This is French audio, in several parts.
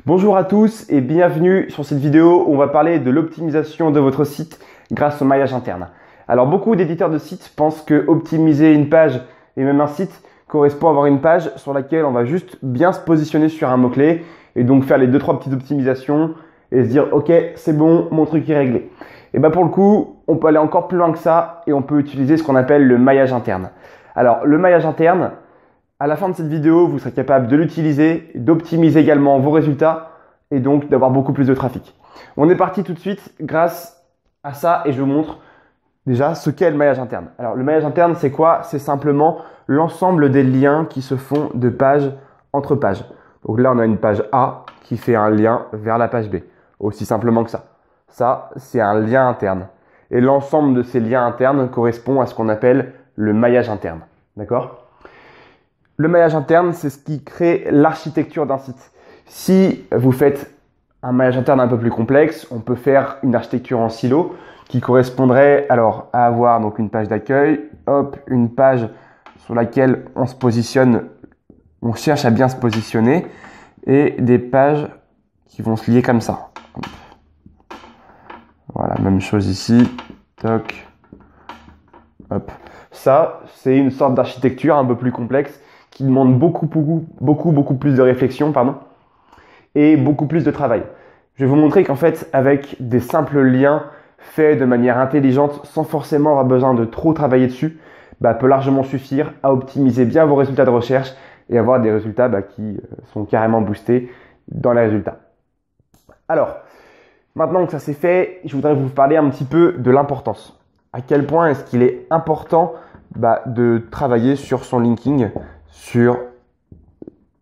Bonjour à tous et bienvenue sur cette vidéo où on va parler de l'optimisation de votre site grâce au maillage interne. Alors beaucoup d'éditeurs de sites pensent que optimiser une page et même un site correspond à avoir une page sur laquelle on va juste bien se positionner sur un mot-clé et donc faire les 2-3 petites optimisations et se dire ok c'est bon, mon truc est réglé. Et bien pour le coup, on peut aller encore plus loin que ça et on peut utiliser ce qu'on appelle le maillage interne. Alors le maillage interne, à la fin de cette vidéo, vous serez capable de l'utiliser, d'optimiser également vos résultats et donc d'avoir beaucoup plus de trafic. On est parti tout de suite grâce à ça et je vous montre déjà ce qu'est le maillage interne. Alors le maillage interne, c'est quoi? C'est simplement l'ensemble des liens qui se font de page entre pages. Donc là, on a une page A qui fait un lien vers la page B. Aussi simplement que ça. Ça, c'est un lien interne. Et l'ensemble de ces liens internes correspond à ce qu'on appelle le maillage interne. D'accord? Le maillage interne, c'est ce qui crée l'architecture d'un site. Si vous faites un maillage interne un peu plus complexe, on peut faire une architecture en silo qui correspondrait alors à avoir donc une page d'accueil, hop, une page sur laquelle on se positionne, on cherche à bien se positionner et des pages qui vont se lier comme ça. Voilà, même chose ici, toc, hop. Ça, c'est une sorte d'architecture un peu plus complexe qui demande beaucoup plus de réflexion, et beaucoup plus de travail. Je vais vous montrer qu'en fait, avec des simples liens faits de manière intelligente, sans forcément avoir besoin de trop travailler dessus, peut largement suffire à optimiser bien vos résultats de recherche et avoir des résultats qui sont carrément boostés dans les résultats. Alors, maintenant que ça c'est fait, je voudrais vous parler un petit peu de l'importance. À quel point est-ce qu'il est important de travailler sur son linking, sur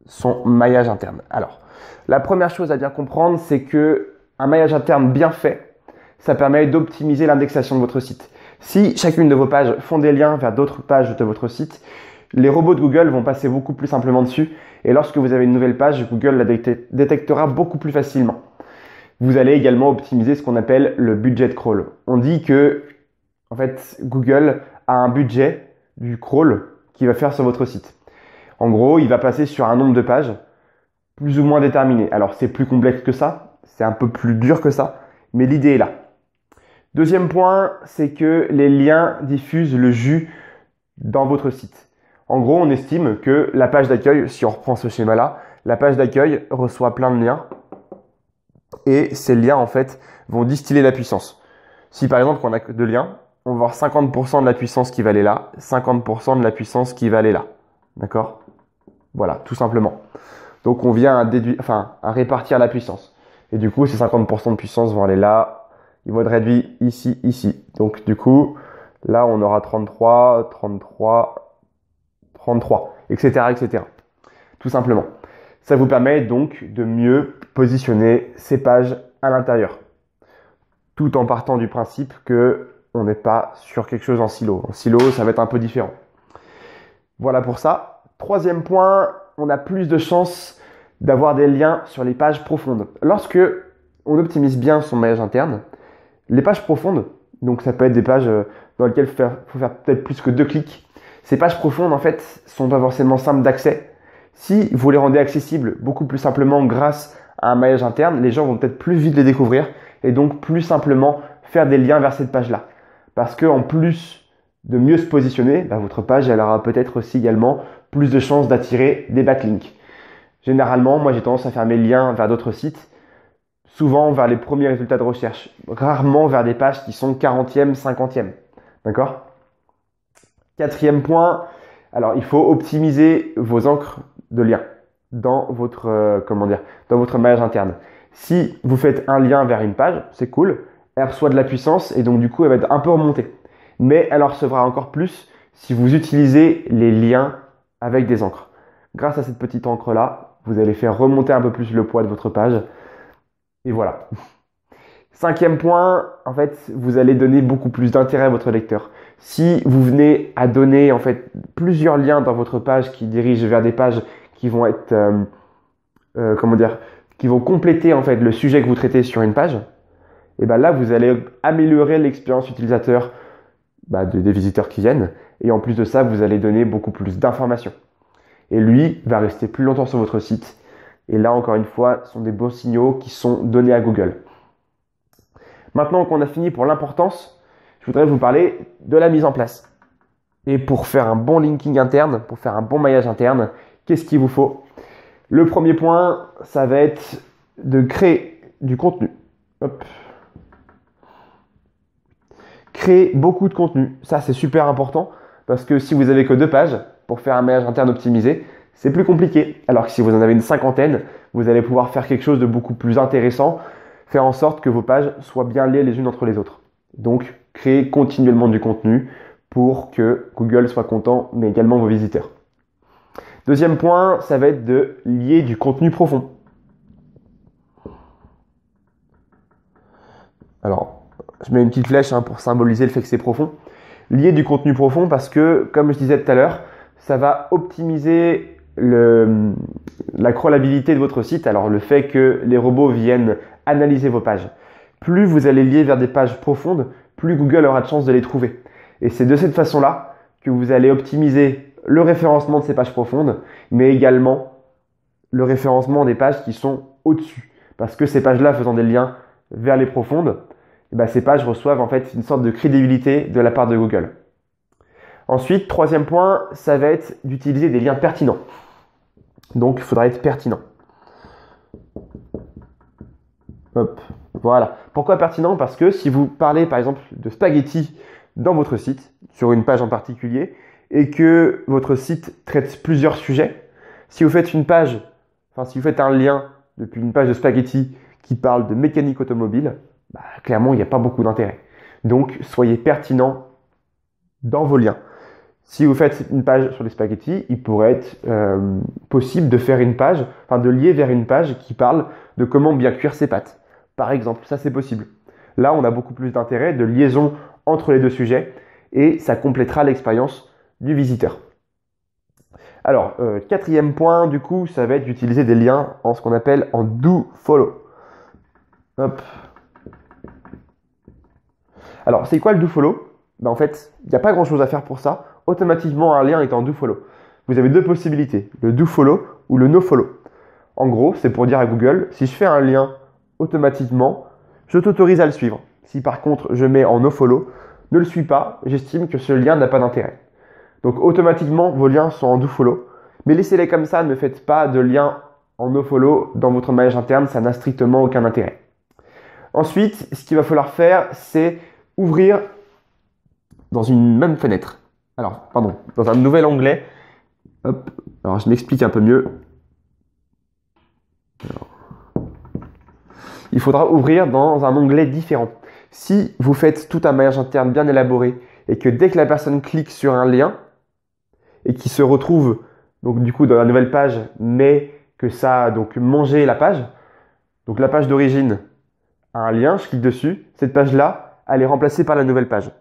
son maillage interne. Alors, la première chose à bien comprendre, c'est que un maillage interne bien fait, ça permet d'optimiser l'indexation de votre site. Si chacune de vos pages font des liens vers d'autres pages de votre site, les robots de Google vont passer beaucoup plus simplement dessus et lorsque vous avez une nouvelle page, Google la détectera beaucoup plus facilement. Vous allez également optimiser ce qu'on appelle le budget crawl. On dit que en fait, Google a un budget du crawl qu'il va faire sur votre site. En gros, il va passer sur un nombre de pages plus ou moins déterminé. Alors, c'est plus complexe que ça, c'est un peu plus dur que ça, mais l'idée est là. Deuxième point, c'est que les liens diffusent le jus dans votre site. En gros, on estime que la page d'accueil, si on reprend ce schéma-là, la page d'accueil reçoit plein de liens et ces liens, en fait, vont distiller la puissance. Si par exemple, on a deux liens, on va avoir 50% de la puissance qui va aller là, 50% de la puissance qui va aller là. D'accord? Voilà, tout simplement. Donc on vient à répartir la puissance. Et du coup, ces 50% de puissance vont aller là, ils vont être réduits ici, ici. Donc du coup, là on aura 33, 33, 33, etc., etc. Tout simplement. Ça vous permet donc de mieux positionner ces pages à l'intérieur. Tout en partant du principe que on n'est pas sur quelque chose en silo. En silo, ça va être un peu différent. Voilà pour ça. Troisième point, on a plus de chances d'avoir des liens sur les pages profondes. Lorsque on optimise bien son maillage interne, les pages profondes, donc ça peut être des pages dans lesquelles il faut faire peut-être plus que 2 clics. Ces pages profondes, en fait, sont pas forcément simples d'accès. Si vous les rendez accessibles beaucoup plus simplement grâce à un maillage interne, les gens vont peut-être plus vite les découvrir et donc plus simplement faire des liens vers cette page-là. Parce qu'en plus de mieux se positionner, votre page elle aura peut-être aussi également plus de chances d'attirer des backlinks. Généralement, moi j'ai tendance à faire mes liens vers d'autres sites, souvent vers les premiers résultats de recherche, rarement vers des pages qui sont 40e, 50e. D'accord? Quatrième point, alors il faut optimiser vos encres de liens dans votre, dans votre maillage interne. Si vous faites un lien vers une page, c'est cool, elle reçoit de la puissance et donc du coup elle va être un peu remontée. Mais elle en recevra encore plus si vous utilisez les liens avec des encres. Grâce à cette petite encre là, vous allez faire remonter un peu plus le poids de votre page. Et voilà. Cinquième point, en fait, vous allez donner beaucoup plus d'intérêt à votre lecteur. Si vous venez à donner en fait plusieurs liens dans votre page qui dirigent vers des pages qui vont être, qui vont compléter en fait le sujet que vous traitez sur une page, et là vous allez améliorer l'expérience utilisateur des visiteurs qui viennent. Et en plus de ça, vous allez donner beaucoup plus d'informations. Et lui va rester plus longtemps sur votre site Et là, encore une fois, ce sont des bons signaux qui sont donnés à Google. Maintenant qu'on a fini pour l'importance, je voudrais vous parler de la mise en place. Et pour faire un bon linking interne, pour faire un bon maillage interne, qu'est-ce qu'il vous faut? Le premier point, ça va être de créer du contenu. Hop. Créer beaucoup de contenu. Ça, c'est super important parce que si vous avez que 2 pages pour faire un maillage interne optimisé, c'est plus compliqué. Alors que si vous en avez une cinquantaine, vous allez pouvoir faire quelque chose de beaucoup plus intéressant, faire en sorte que vos pages soient bien liées les unes entre les autres. Donc, créer continuellement du contenu pour que Google soit content, mais également vos visiteurs. Deuxième point, ça va être de lier du contenu profond. Alors, je mets une petite flèche pour symboliser le fait que c'est profond. Lier du contenu profond parce que, comme je disais tout à l'heure, ça va optimiser la crawlabilité de votre site. Alors, le fait que les robots viennent analyser vos pages. Plus vous allez lier vers des pages profondes, plus Google aura de chances de les trouver. Et c'est de cette façon-là que vous allez optimiser le référencement de ces pages profondes, mais également le référencement des pages qui sont au-dessus. Parce que ces pages-là faisant des liens vers les profondes, ces pages reçoivent en fait une sorte de crédibilité de la part de Google. Ensuite, troisième point, ça va être d'utiliser des liens pertinents. Donc, il faudra être pertinent. Hop, voilà. Pourquoi pertinent? Parce que si vous parlez par exemple de spaghetti dans votre site, sur une page en particulier, et que votre site traite plusieurs sujets, si vous faites une page, si vous faites un lien depuis une page de spaghetti qui parle de mécanique automobile, clairement, il n'y a pas beaucoup d'intérêt. Donc, soyez pertinent dans vos liens. Si vous faites une page sur les spaghettis, il pourrait être possible de faire une page, de lier vers une page qui parle de comment bien cuire ses pâtes. Par exemple, ça c'est possible. Là, on a beaucoup plus d'intérêt de liaison entre les deux sujets et ça complétera l'expérience du visiteur. Alors, quatrième point, du coup, ça va être d'utiliser des liens en ce qu'on appelle en do follow. Hop. Alors, c'est quoi le do follow? En fait, il n'y a pas grand chose à faire pour ça. Automatiquement, un lien est en do follow. Vous avez 2 possibilités, le do follow ou le no follow. En gros, c'est pour dire à Google, si je fais un lien automatiquement, je t'autorise à le suivre. Si par contre, je mets en no follow, ne le suis pas, j'estime que ce lien n'a pas d'intérêt. Donc, automatiquement, vos liens sont en do follow. Mais laissez-les comme ça, ne faites pas de lien en no follow dans votre maillage interne, ça n'a strictement aucun intérêt. Ensuite, ce qu'il va falloir faire, c'est ouvrir dans une même fenêtre. Dans un nouvel onglet. Hop. Alors, je m'explique un peu mieux. Il faudra ouvrir dans un onglet différent. Si vous faites tout un maillage interne bien élaboré et que dès que la personne clique sur un lien et qu'il se retrouve donc du coup dans la nouvelle page, mais que ça a donc mangé la page, donc la page d'origine a un lien, je clique dessus, cette page-là, elle est remplacée par la nouvelle page.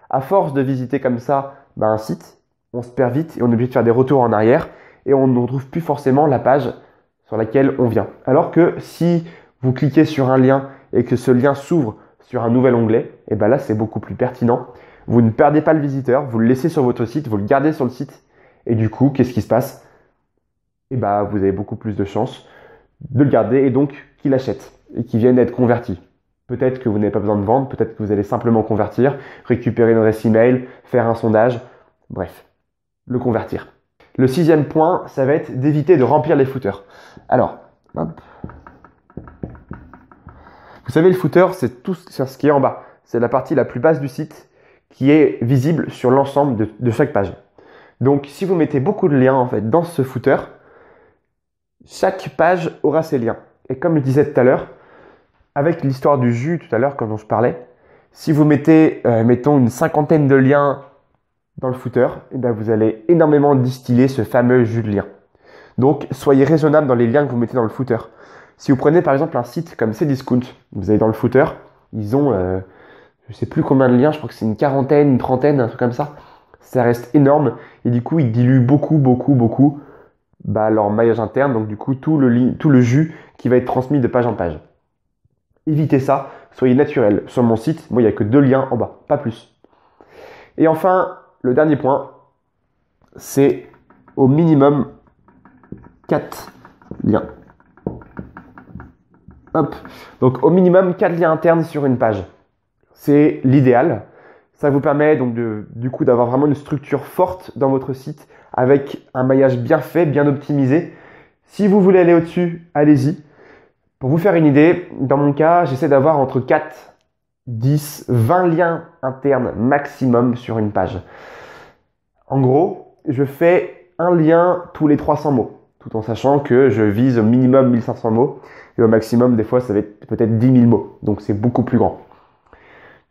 À force de visiter comme ça un site, on se perd vite et on est obligé de faire des retours en arrière et on ne retrouve plus forcément la page sur laquelle on vient. Alors que si vous cliquez sur un lien et que ce lien s'ouvre sur un nouvel onglet, et là c'est beaucoup plus pertinent. Vous ne perdez pas le visiteur, vous le laissez sur votre site, vous le gardez sur le site et du coup, qu'est-ce qui se passe? Vous avez beaucoup plus de chances de le garder et donc qu'il achète et qu'il vienne être converti. Peut-être que vous n'avez pas besoin de vendre, peut-être que vous allez simplement convertir, récupérer une adresse email, faire un sondage, bref, le convertir. Le 6e point, ça va être d'éviter de remplir les footers. Alors, hop. Vous savez, le footer, c'est tout ce qui est en bas. C'est la partie la plus basse du site qui est visible sur l'ensemble de chaque page. Donc, si vous mettez beaucoup de liens en fait dans ce footer, chaque page aura ses liens. Et comme je disais tout à l'heure, avec l'histoire du jus tout à l'heure quand je parlais, si vous mettez, mettons, une cinquantaine de liens dans le footer, vous allez énormément distiller ce fameux jus de lien. Donc, soyez raisonnable dans les liens que vous mettez dans le footer. Si vous prenez par exemple un site comme Cdiscount, vous allez dans le footer, ils ont, je ne sais plus combien de liens, je crois que c'est une quarantaine, une trentaine, un truc comme ça. Ça reste énorme et du coup, ils diluent beaucoup leur maillage interne, donc du coup, tout le jus qui va être transmis de page en page. Évitez ça, soyez naturel. Sur mon site, moi, il n'y a que 2 liens en bas, pas plus. Et enfin, le dernier point, c'est au minimum 4 liens. Hop. Donc au minimum 4 liens internes sur une page. C'est l'idéal. Ça vous permet donc du coup d'avoir vraiment une structure forte dans votre site avec un maillage bien fait, bien optimisé. Si vous voulez aller au-dessus, allez-y. Pour vous faire une idée, dans mon cas, j'essaie d'avoir entre 4, 10, 20 liens internes maximum sur une page. En gros, je fais un lien tous les 300 mots, tout en sachant que je vise au minimum 1500 mots et au maximum, des fois, ça va être peut-être 10 000 mots. Donc, c'est beaucoup plus grand.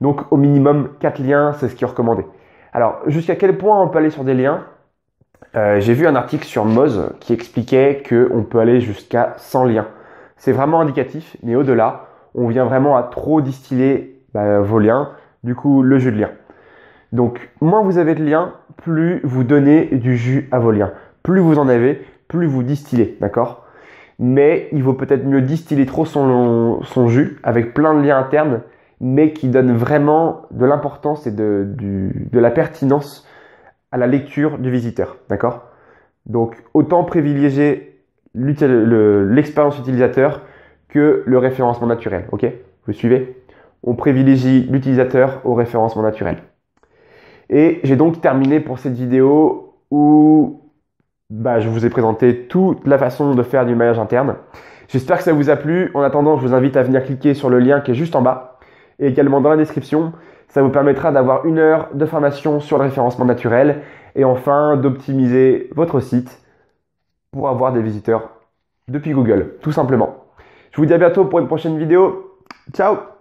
Donc, au minimum 4 liens, c'est ce qui est recommandé. Alors, jusqu'à quel point on peut aller sur des liens? J'ai vu un article sur Moz qui expliquait qu'on peut aller jusqu'à 100 liens. C'est vraiment indicatif, mais au-delà, on vient vraiment à trop distiller vos liens, du coup le jus de liens. Donc moins vous avez de liens, plus vous donnez du jus à vos liens. Plus vous en avez, plus vous distillez, d'accord? Mais il vaut peut-être mieux distiller trop son jus avec plein de liens internes, mais qui donnent vraiment de l'importance et de la pertinence à la lecture du visiteur, d'accord? Donc autant privilégier l'expérience utilisateur que le référencement naturel, ok? Vous suivez? On privilégie l'utilisateur au référencement naturel. Et j'ai donc terminé pour cette vidéo où je vous ai présenté toute la façon de faire du maillage interne. J'espère que ça vous a plu. En attendant, je vous invite à venir cliquer sur le lien qui est juste en bas et également dans la description. Ça vous permettra d'avoir 1 heure de formation sur le référencement naturel et enfin d'optimiser votre site pour avoir des visiteurs depuis Google, tout simplement. Je vous dis à bientôt pour une prochaine vidéo. Ciao!